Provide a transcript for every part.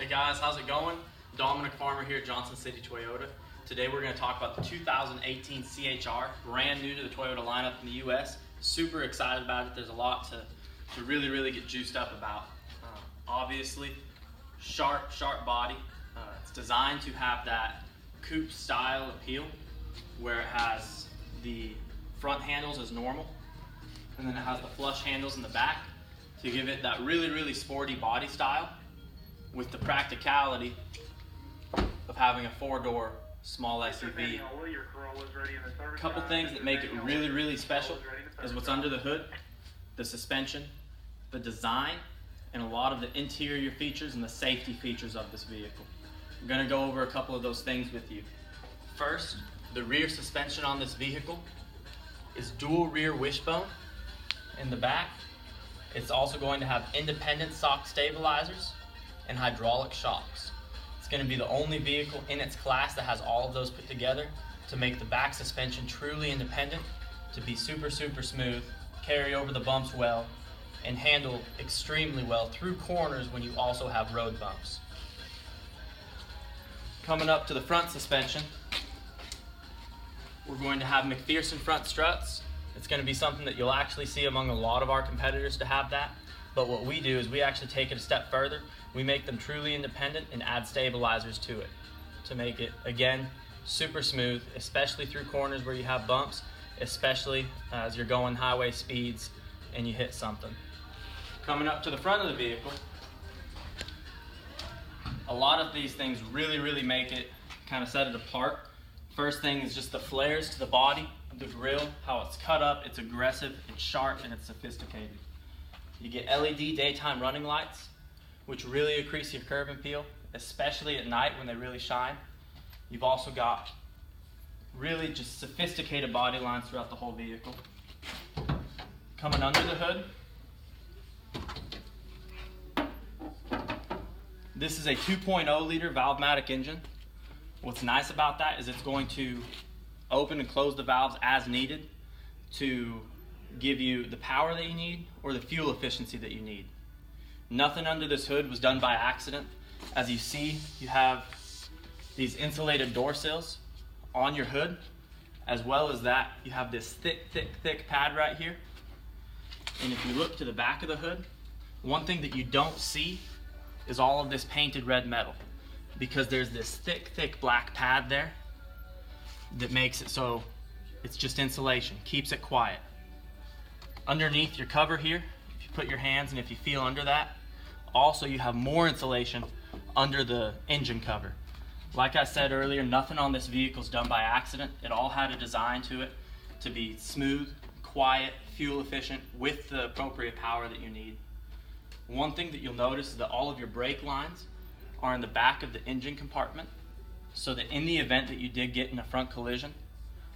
Hey guys, how's it going? Dominic Farmer here at Johnson City Toyota. Today we're going to talk about the 2018 CHR, brand new to the Toyota lineup in the US. Super excited about it. There's a lot to really get juiced up about. Obviously, sharp body. It's designed to have that coupe style appeal where it has the front handles as normal and then it has the flush handles in the back to give it that really sporty body style with the practicality of having a four-door small SUV. A couple things that make it really special is what's under the hood, the suspension, the design, and a lot of the interior features and the safety features of this vehicle. I'm going to go over a couple of those things with you. First, the rear suspension on this vehicle is dual rear wishbone in the back. It's also going to have independent shock stabilizers and hydraulic shocks. It's going to be the only vehicle in its class that has all of those put together to make the back suspension truly independent, to be super smooth, carry over the bumps well, and handle extremely well through corners when you also have road bumps. Coming up to the front suspension, we're going to have McPherson front struts. It's going to be something that you'll actually see among a lot of our competitors to have that. But what we do is we actually take it a step further. We make them truly independent and add stabilizers to it to make it, again, super smooth, especially through corners where you have bumps, especially as you're going highway speeds and you hit something. Coming up to the front of the vehicle, a lot of these things really make it, kind of set it apart. First thing is just the flares to the body, the grille, how it's cut up, it's aggressive, it's sharp, and it's sophisticated. You get LED daytime running lights, which really increase your curb appeal, especially at night when they really shine. You've also got really just sophisticated body lines throughout the whole vehicle. Coming under the hood, this is a 2.0 liter Valvematic engine. What's nice about that is it's going to open and close the valves as needed to give you the power that you need or the fuel efficiency that you need. Nothing under this hood was done by accident. As you see, you have these insulated door sills on your hood. As well as that, you have this thick pad right here. And if you look to the back of the hood, one thing that you don't see is all of this painted red metal, because there's this thick black pad there that makes it so it's just insulation, keeps it quiet. Underneath your cover here, if you put your hands and if you feel under that, also you have more insulation under the engine cover. Like I said earlier, nothing on this vehicle is done by accident. It all had a design to it to be smooth, quiet, fuel efficient, with the appropriate power that you need. One thing that you'll notice is that all of your brake lines are in the back of the engine compartment, so that in the event that you did get in a front collision,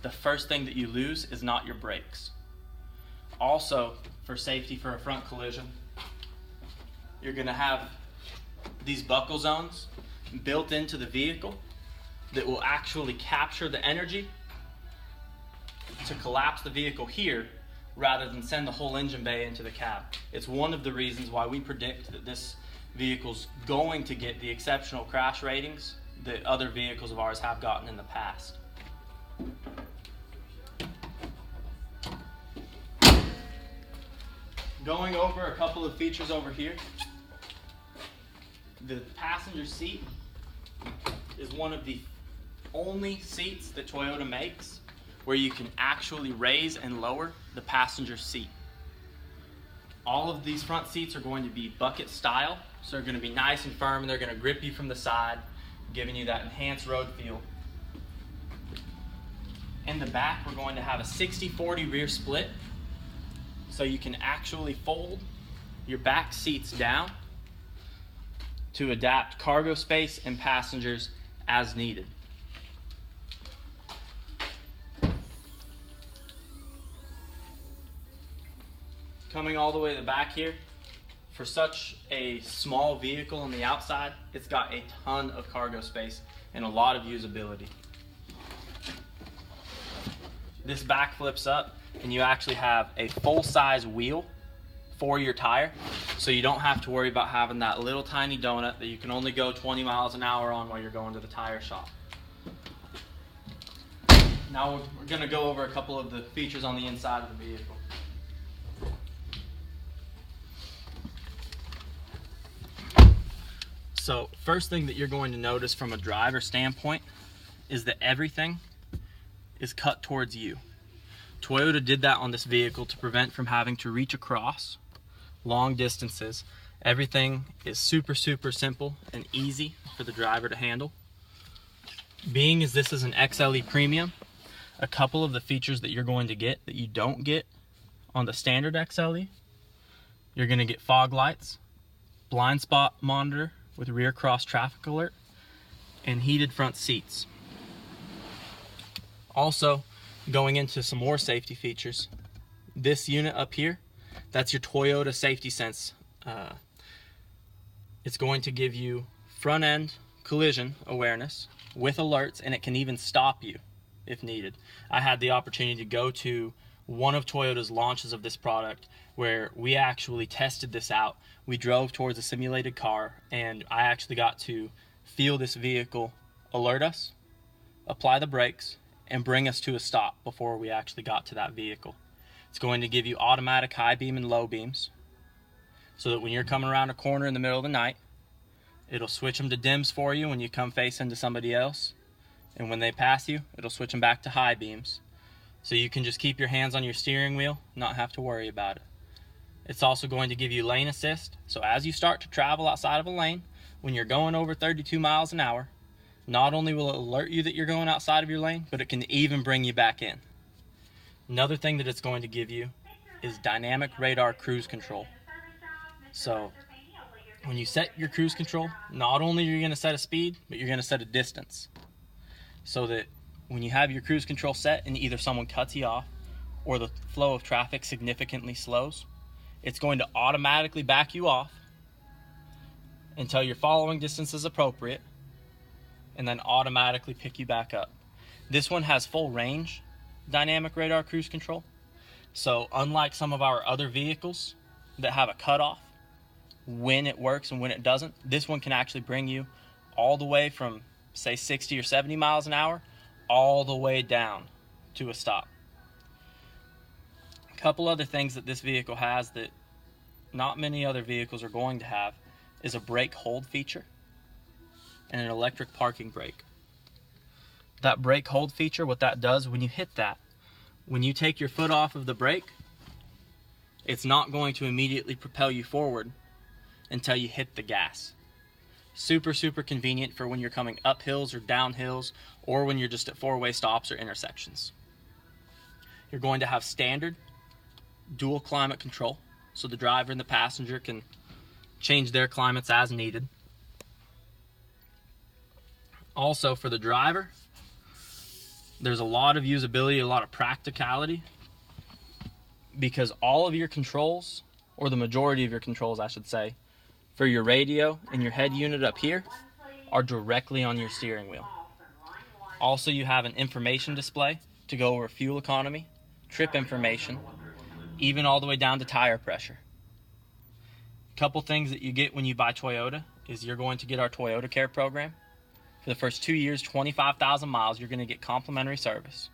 the first thing that you lose is not your brakes. Also, for safety for a front collision, you're going to have these buckle zones built into the vehicle that will actually capture the energy to collapse the vehicle here rather than send the whole engine bay into the cab. It's one of the reasons why we predict that this vehicle's going to get the exceptional crash ratings that other vehicles of ours have gotten in the past. Going over a couple of features over here, the passenger seat is one of the only seats that Toyota makes where you can actually raise and lower the passenger seat. All of these front seats are going to be bucket style, so they're going to be nice and firm and they're going to grip you from the side, giving you that enhanced road feel. In the back, we're going to have a 60-40 rear split, so you can actually fold your back seats down to adapt cargo space and passengers as needed. Coming all the way to the back here, for such a small vehicle on the outside, it's got a ton of cargo space and a lot of usability. This back flips up and you actually have a full-size wheel for your tire, so you don't have to worry about having that little tiny donut that you can only go 20 miles an hour on while you're going to the tire shop. Now we're going to go over a couple of the features on the inside of the vehicle. So first thing that you're going to notice from a driver standpoint is that everything is cut towards you. Toyota did that on this vehicle to prevent from having to reach across long distances. Everything is super simple and easy for the driver to handle. Being as this is an XLE Premium, a couple of the features that you're going to get that you don't get on the standard XLE, you're going to get fog lights, blind spot monitor with rear cross traffic alert, and heated front seats. Also, going into some more safety features, this unit up here, that's your Toyota Safety Sense. It's going to give you front end collision awareness with alerts, and it can even stop you if needed. I had the opportunity to go to one of Toyota's launches of this product where we actually tested this out. We drove towards a simulated car, and I actually got to feel this vehicle alert us, apply the brakes, and bring us to a stop before we actually got to that vehicle. It's going to give you automatic high beam and low beams, so that when you're coming around a corner in the middle of the night, it'll switch them to dims for you when you come face into somebody else, and when they pass you, it'll switch them back to high beams, so you can just keep your hands on your steering wheel, not have to worry about it. It's also going to give you lane assist, so as you start to travel outside of a lane, when you're going over 32 miles an hour, not only will it alert you that you're going outside of your lane, but it can even bring you back in. Another thing that it's going to give you is dynamic radar cruise control. So when you set your cruise control, not only are you going to set a speed, but you're going to set a distance. So that when you have your cruise control set and either someone cuts you off or the flow of traffic significantly slows, it's going to automatically back you off until your following distance is appropriate, and then automatically pick you back up. This one has full range dynamic radar cruise control. So unlike some of our other vehicles that have a cutoff when it works and when it doesn't, this one can actually bring you all the way from, say, 60 or 70 miles an hour all the way down to a stop. A couple other things that this vehicle has that not many other vehicles are going to have is a brake hold feature and an electric parking brake. That brake hold feature, what that does, when you hit that, when you take your foot off of the brake, it's not going to immediately propel you forward until you hit the gas. Super convenient for when you're coming up hills or down hills, or when you're just at four-way stops or intersections. You're going to have standard dual climate control, so the driver and the passenger can change their climates as needed. Also, for the driver, there's a lot of usability, a lot of practicality, because all of your controls, or the majority of your controls, I should say, for your radio and your head unit up here are directly on your steering wheel. Also, you have an information display to go over fuel economy, trip information, even all the way down to tire pressure. A couple things that you get when you buy Toyota is you're going to get our Toyota Care program. For the first 2 years, 25,000 miles, you're going to get complimentary service.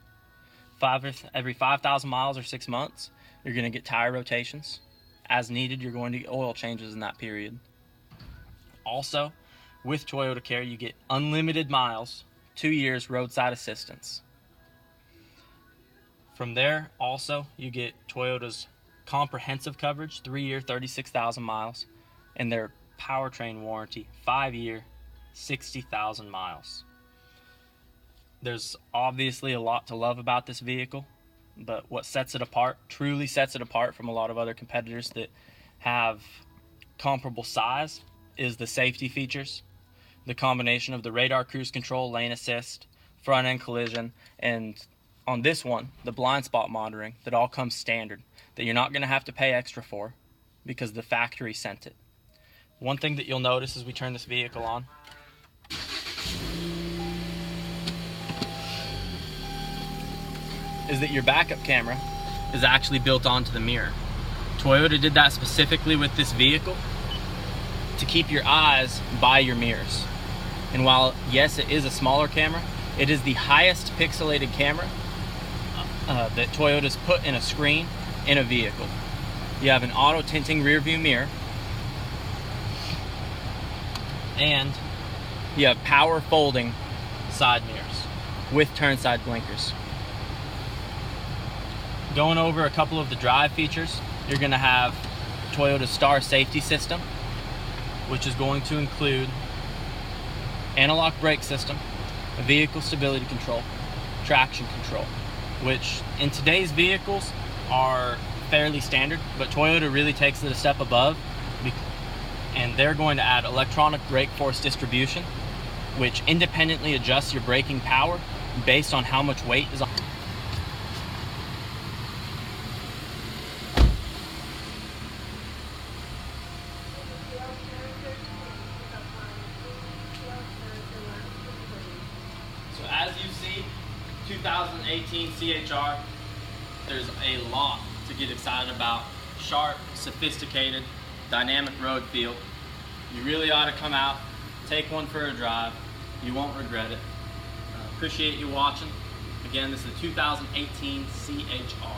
Every 5,000 miles or 6 months, you're going to get tire rotations. As needed, you're going to get oil changes in that period. Also, with Toyota Care, you get unlimited miles, 2 years roadside assistance. From there, also, you get Toyota's comprehensive coverage, 3-year, 36,000 miles, and their powertrain warranty, 5-year, 60,000 miles. There's obviously a lot to love about this vehicle, but what sets it apart, truly sets it apart from a lot of other competitors that have comparable size, is the safety features. The combination of the radar cruise control, lane assist, front end collision, and on this one, the blind spot monitoring that all comes standard, that you're not going to have to pay extra for because the factory sent it. One thing that you'll notice as we turn this vehicle on is that your backup camera is actually built onto the mirror. Toyota did that specifically with this vehicle to keep your eyes by your mirrors. And while, yes, it is a smaller camera, it is the highest pixelated camera that Toyota's put in a screen in a vehicle. You have an auto tinting rear view mirror, and you have power folding side mirrors with turn side blinkers. Going over a couple of the drive features, you're going to have Toyota Star safety system, which is going to include analog brake system, a vehicle stability control, traction control, which in today's vehicles are fairly standard, but Toyota really takes it a step above, and they're going to add electronic brake force distribution, which independently adjusts your braking power based on how much weight is on. So as you see, 2018 CHR, there's a lot to get excited about. Sharp, sophisticated, dynamic road feel. You really ought to come out, take one for a drive. You won't regret it. Appreciate you watching. Again, this is the 2018 CHR.